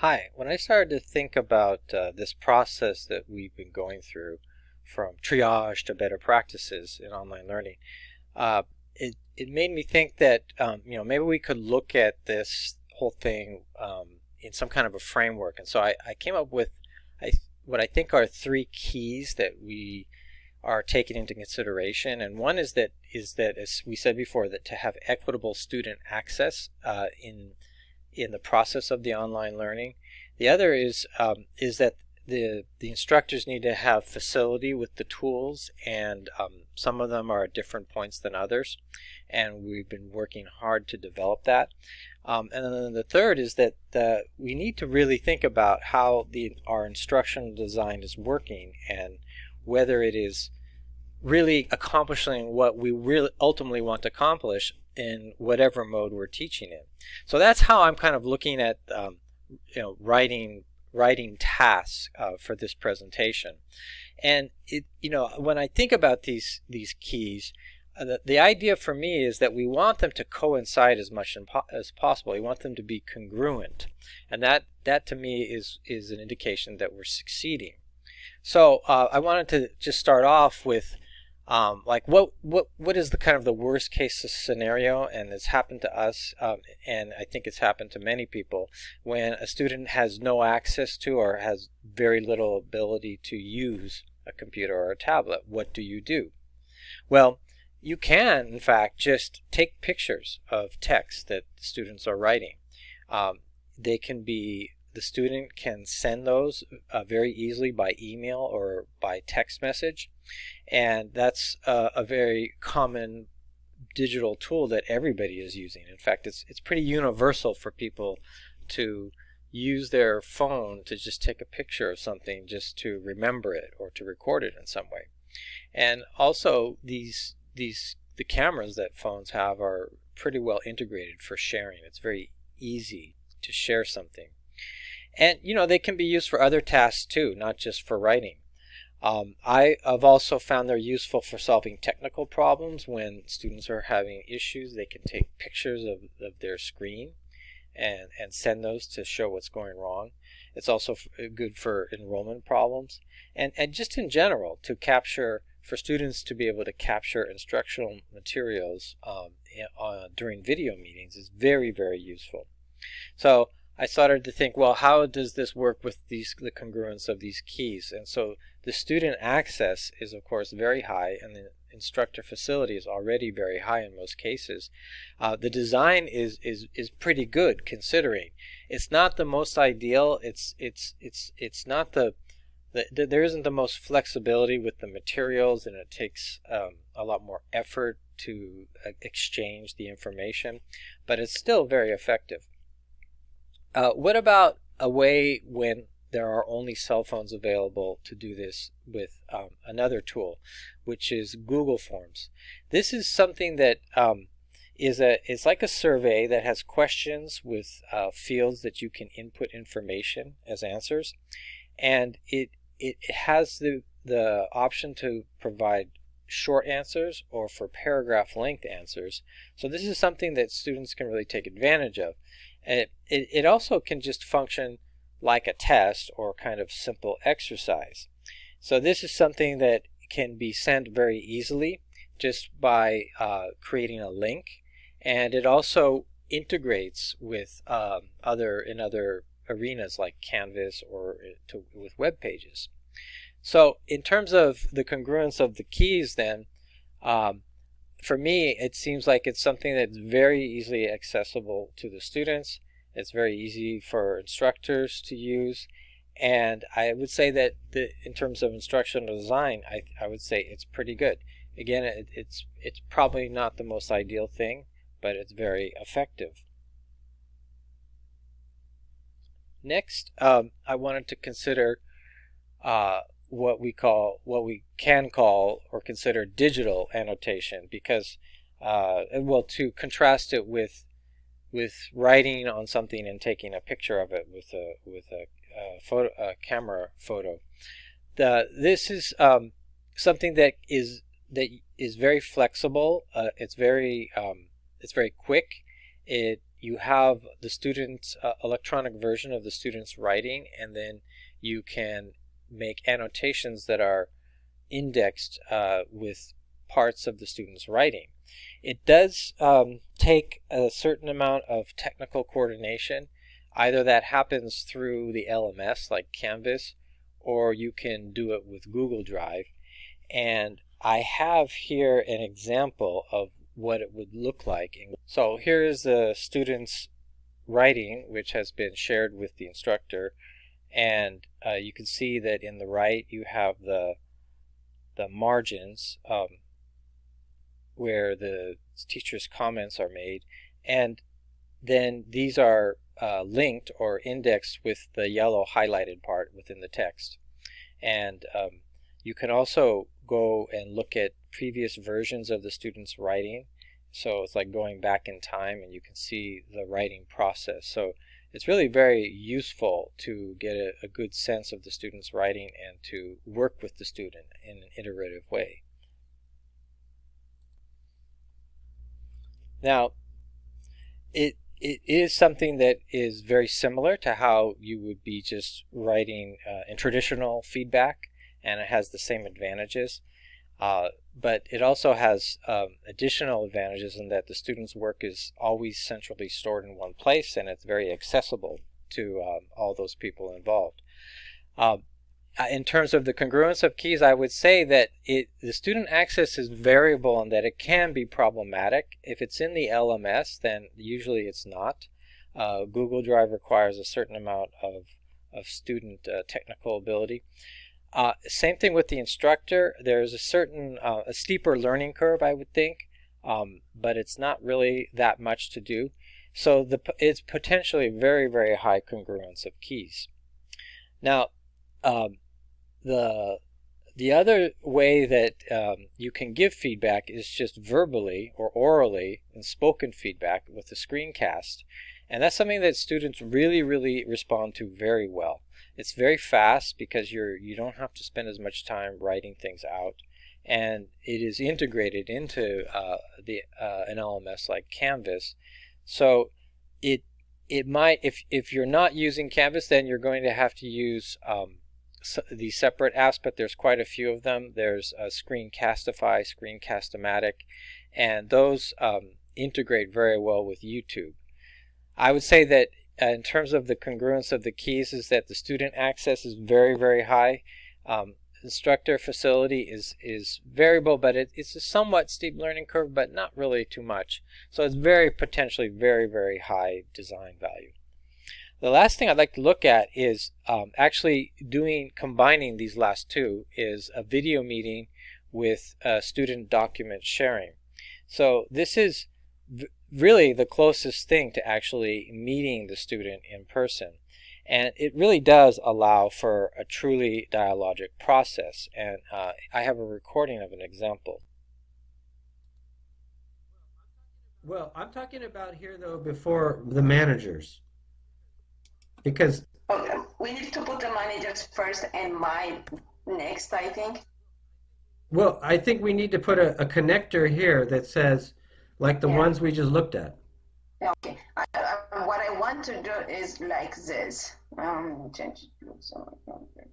Hi. When I started to think about this process that we've been going through, from triage to better practices in online learning, uh, it made me think that maybe we could look at this whole thing in some kind of a framework. And so I came up with I, what I think are three keys that we are taken into consideration. And one is that, as we said before, that to have equitable student access in the process of the online learning. The other is that the instructors need to have facility with the tools, and some of them are at different points than others, and we've been working hard to develop that. And then the third is that we need to really think about how our instructional design is working and whether it is really accomplishing what we really ultimately want to accomplish in whatever mode we're teaching in. So that's how I'm kind of looking at writing tasks for this presentation. And when I think about these keys, the idea for me is that we want them to coincide as much as possible. We want them to be congruent, and that to me is an indication that we're succeeding. So I wanted to just start off with like what is the kind of the worst case scenario, and it's happened to us, and I think it's happened to many people, when a student has no access to or has very little ability to use a computer or a tablet. What do you do? Well, you can in fact just take pictures of text that students are writing. They can be The student can send those very easily by email or by text message, and that's a very common digital tool that everybody is using. In fact, it's pretty universal for people to use their phone to just take a picture of something just to remember it or to record it in some way. And also the cameras that phones have are pretty well integrated for sharing. It's very easy to share something. And they can be used for other tasks too, not just for writing. I've also found they're useful for solving technical problems. When students are having issues, they can take pictures of their screen and send those to show what's going wrong. It's also good for enrollment problems, and just in general for students to be able to capture instructional materials during video meetings is very, very useful. So I started to think, well, how does this work with the congruence of these keys? And so the student access is, of course, very high, and the instructor facility is already very high in most cases. The design is pretty good, considering it's not the most ideal. It's not there isn't the most flexibility with the materials, and it takes a lot more effort to exchange the information, but it's still very effective. What about a way when there are only cell phones available to do this with another tool, which is Google Forms? This is something that it's like a survey that has questions with fields that you can input information as answers, and it has the option to provide short answers or for paragraph length answers. So this is something that students can really take advantage of. It also can just function like a test or kind of simple exercise. So this is something that can be sent very easily just by creating a link, and it also integrates with other arenas like Canvas or with web pages. So in terms of the congruence of the keys, then for me, it seems like it's something that's very easily accessible to the students. It's very easy for instructors to use, and I would say that in terms of instructional design, I would say it's pretty good. Again, it's probably not the most ideal thing, but it's very effective. Next, I wanted to consider what we can call or consider digital annotation, because to contrast it with writing on something and taking a picture of it with a camera photo. This is something that is very flexible. It's very quick. It you have the student's electronic version of the student's writing, and then you can make annotations that are indexed with parts of the student's writing. It does take a certain amount of technical coordination. Either that happens through the LMS like Canvas, or you can do it with Google Drive. And I have here an example of what it would look like. So here is the student's writing, which has been shared with the instructor, and you can see that in the right you have the margins where the teacher's comments are made, and then these are linked or indexed with the yellow highlighted part within the text. And you can also go and look at previous versions of the student's writing. So it's like going back in time, and you can see the writing process. So it's really very useful to get a good sense of the student's writing and to work with the student in an iterative way. Now, it is something that is very similar to how you would be just writing in traditional feedback, and it has the same advantages. But it also has additional advantages in that the student's work is always centrally stored in one place, and it's very accessible to all those people involved. In terms of the congruence of keys, I would say that the student access is variable and that it can be problematic. If it's in the LMS, then usually it's not. Google Drive requires a certain amount of student technical ability. Same thing with the instructor. There's a certain a steeper learning curve, I would think, but it's not really that much to do. So it's potentially very, very high congruence of keys. Now, the other way that you can give feedback is just verbally or orally and spoken feedback with the screencast, and that's something that students really, really respond to very well. It's very fast because you don't have to spend as much time writing things out, and it is integrated into an LMS like Canvas. So it might, if you're not using Canvas, then you're going to have to use the separate apps, but there's quite a few of them. There's Screencastify, Screencast-O-Matic, and those integrate very well with YouTube. I would say that in terms of the congruence of the keys is that the student access is very, very high. Instructor facility is variable, but it's a somewhat steep learning curve, but not really too much. So it's potentially very, very high design value. The last thing I'd like to look at is actually combining these last two is a video meeting with student document sharing. So this is really the closest thing to actually meeting the student in person. And it really does allow for a truly dialogic process. And I have a recording of an example. Well, I'm talking about here, though, before the managers. Because Okay, we need to put the managers first and mine next, I think. well, I think we need to put a connector here that says, like the Yeah. ones we just looked at. Okay. What I want to do is like this. Change it to something.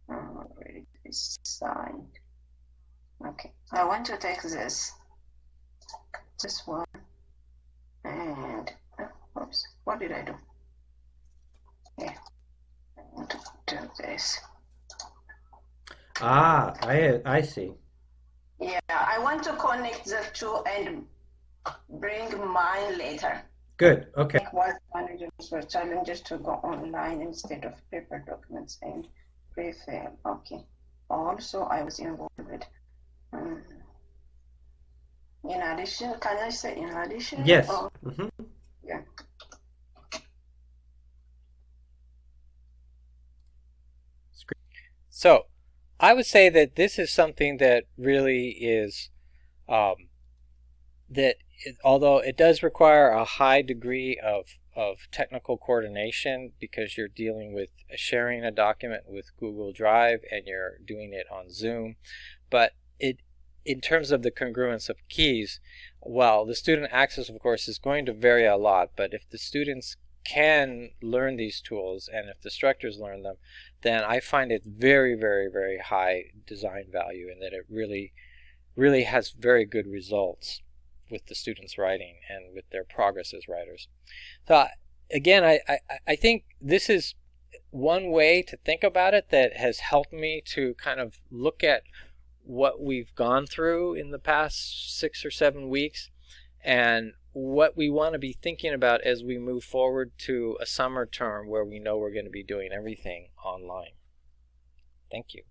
Already signed. Okay. I want to take this one, and oops, what did I do? Yeah, I want to do this. Ah, I see. Yeah, I want to connect the two and bring mine later. Good. Okay. What managers were challenges to go online instead of paper documents and prefer. Okay. Also, I was involved. In addition, can I say in addition? Yes. Yeah. So I would say that this is something that really is although it does require a high degree of technical coordination because you're dealing with sharing a document with Google Drive and you're doing it on Zoom, but in terms of the congruence of keys, well, the student access, of course, is going to vary a lot, but if the students can learn these tools and if the instructors learn them, then I find it very, very, very high design value, and that it really, really has very good results with the students writing and with their progress as writers. So again, I think this is one way to think about it that has helped me to kind of look at what we've gone through in the past 6 or 7 weeks and what we want to be thinking about as we move forward to a summer term where we know we're going to be doing everything online. Thank you.